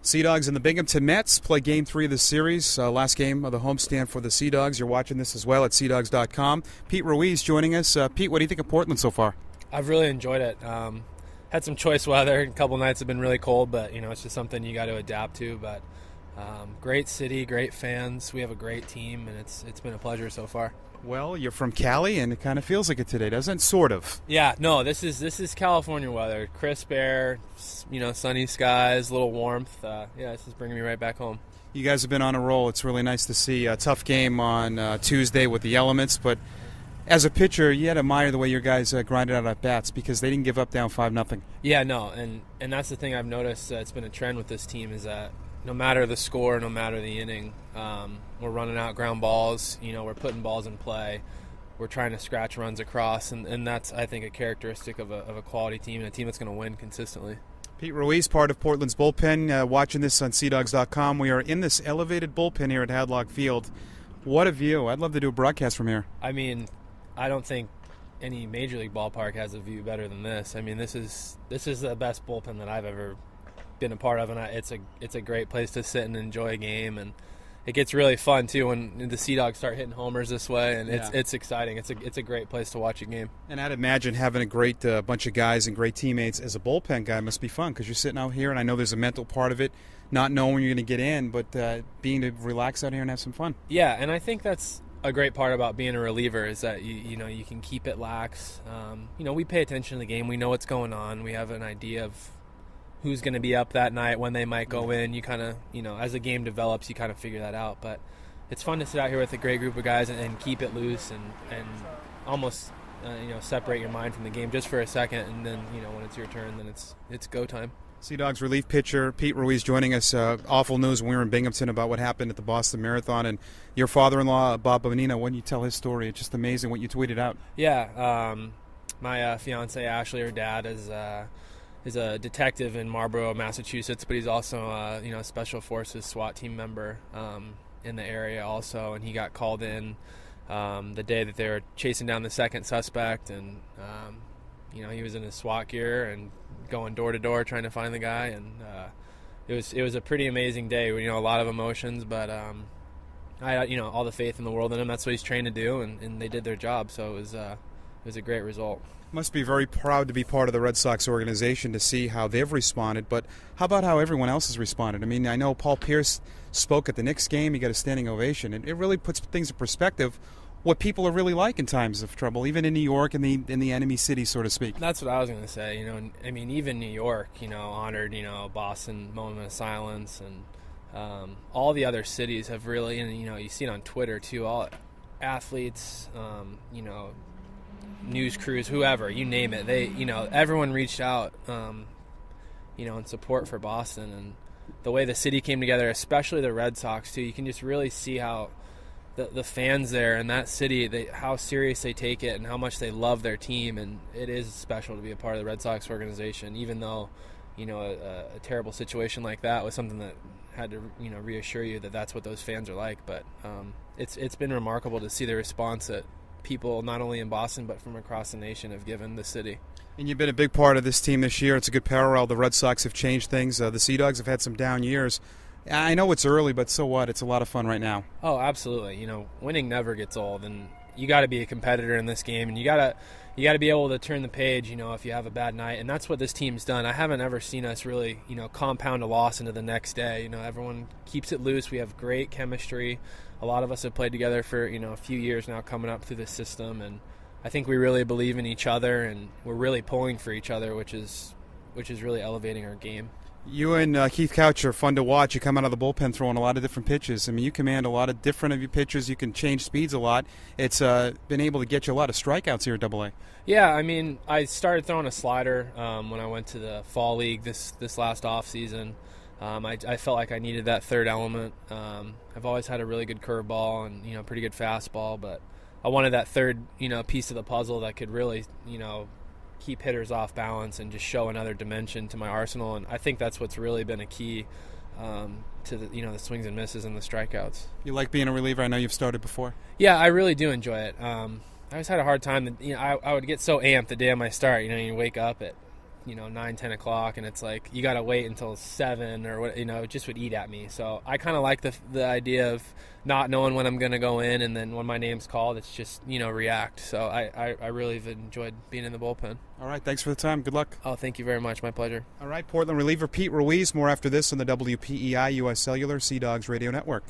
Sea Dogs and the Binghamton Mets play Game 3 of the series, last game of the homestand for the Sea Dogs. You're watching this as well at seadogs.com. Pete Ruiz joining us. Pete, what do you think of Portland so far? I've really enjoyed it. Had some choice weather. A couple nights have been really cold, but it's just something you got to adapt to. But great city, great fans. We have a great team, and it's been a pleasure so far. Well, you're from Cali, and it kind of feels like it today, doesn't it? Sort of. Yeah, no, this is California weather. Crisp air, sunny skies, a little warmth. This is bringing me right back home. You guys have been on a roll. It's really nice to see. A tough game on Tuesday with the elements, but as a pitcher, you had to admire the way your guys grinded out at bats because they didn't give up down 5-0. Yeah, no, and that's the thing I've noticed. It's been a trend with this team is that no matter the score, no matter the inning, we're running out ground balls. We're putting balls in play. We're trying to scratch runs across, and that's, I think, a characteristic of a quality team and a team that's going to win consistently. Pete Ruiz, part of Portland's bullpen, watching this on seadogs.com. We are in this elevated bullpen here at Hadlock Field. What a view. I'd love to do a broadcast from here. I mean, I don't think any major league ballpark has a view better than this. I mean, this is the best bullpen that I've ever been a part of, and it's a great place to sit and enjoy a game, and it gets really fun too when the Sea Dogs start hitting homers this way, and it's exciting. It's a great place to watch a game. And I'd imagine having a great bunch of guys and great teammates as a bullpen guy must be fun because you're sitting out here, and I know there's a mental part of it, not knowing when you're going to get in, but being to relax out here and have some fun. Yeah, and I think that's a great part about being a reliever is that you can keep it lax. We pay attention to the game. We know what's going on. We have an idea of who's going to be up that night, when they might go in. You kind of, as the game develops, you kind of figure that out. But it's fun to sit out here with a great group of guys and keep it loose and almost, separate your mind from the game just for a second. And then, when it's your turn, then it's go time. Sea Dogs relief pitcher Pete Ruiz joining us. Awful news when we were in Binghamton about what happened at the Boston Marathon. And your father-in-law, Bob Bonino, when you tell his story, it's just amazing what you tweeted out. Yeah. My fiance Ashley, her dad, is a detective in Marlborough, Massachusetts, but he's also a special forces SWAT team member in the area also, and he got called in the day that they were chasing down the second suspect, and he was in his SWAT gear and going door to door trying to find the guy, and it was a pretty amazing day. A lot of emotions, but I had all the faith in the world in him. That's what he's trained to do, and they did their job, so it was a great result. Must be very proud to be part of the Red Sox organization to see how they've responded, but how about how everyone else has responded? I mean, I know Paul Pierce spoke at the Knicks game. He got a standing ovation, and it really puts things in perspective what people are really like in times of trouble, even in New York and in the enemy city, so to speak. That's what I was going to say. Even New York, honored, Boston moment of silence, and all the other cities have really, and you see it on Twitter too, all athletes, news crews, whoever, you name it, they, everyone reached out, in support for Boston, and the way the city came together, especially the Red Sox too, you can just really see how the fans there in that city, how serious they take it and how much they love their team, and it is special to be a part of the Red Sox organization, even though, a terrible situation like that was something that had to, reassure you that that's what those fans are like, but it's been remarkable to see the response that people not only in Boston but from across the nation have given the city. And you've been a big part of this team this year. It's a good parallel. The Red Sox have changed things. The Sea Dogs have had some down years. I know it's early, but so what? It's a lot of fun right now. Oh, absolutely. Winning never gets old, and you got to be a competitor in this game, and you got to be able to turn the page, if you have a bad night, and that's what this team's done. I haven't ever seen us really, compound a loss into the next day. Everyone keeps it loose. We have great chemistry. A lot of us have played together for, a few years now coming up through this system, and I think we really believe in each other, and we're really pulling for each other, which is really elevating our game. You and Keith Couch are fun to watch. You come out of the bullpen throwing a lot of different pitches. I mean, you command a lot of different of your pitches. You can change speeds a lot. It's been able to get you a lot of strikeouts here at AA. Yeah, I mean, I started throwing a slider when I went to the fall league this last off season. I felt like I needed that third element. I've always had a really good curveball and pretty good fastball, but I wanted that third piece of the puzzle that could really keep hitters off balance and just show another dimension to my arsenal, and I think that's what's really been a key to the swings and misses and the strikeouts. You like being a reliever? I know you've started before. Yeah, I really do enjoy it. I always had a hard time. I would get so amped the day of my start. You wake up at 9, 10 o'clock, and it's like you got to wait until 7 or what, it just would eat at me. So I kind of like the idea of not knowing when I'm going to go in, and then when my name's called, it's just, react. So I really have enjoyed being in the bullpen. All right, thanks for the time. Good luck. Oh, thank you very much. My pleasure. All right, Portland reliever Pete Ruiz. More after this on the WPEI US Cellular Sea Dogs Radio Network.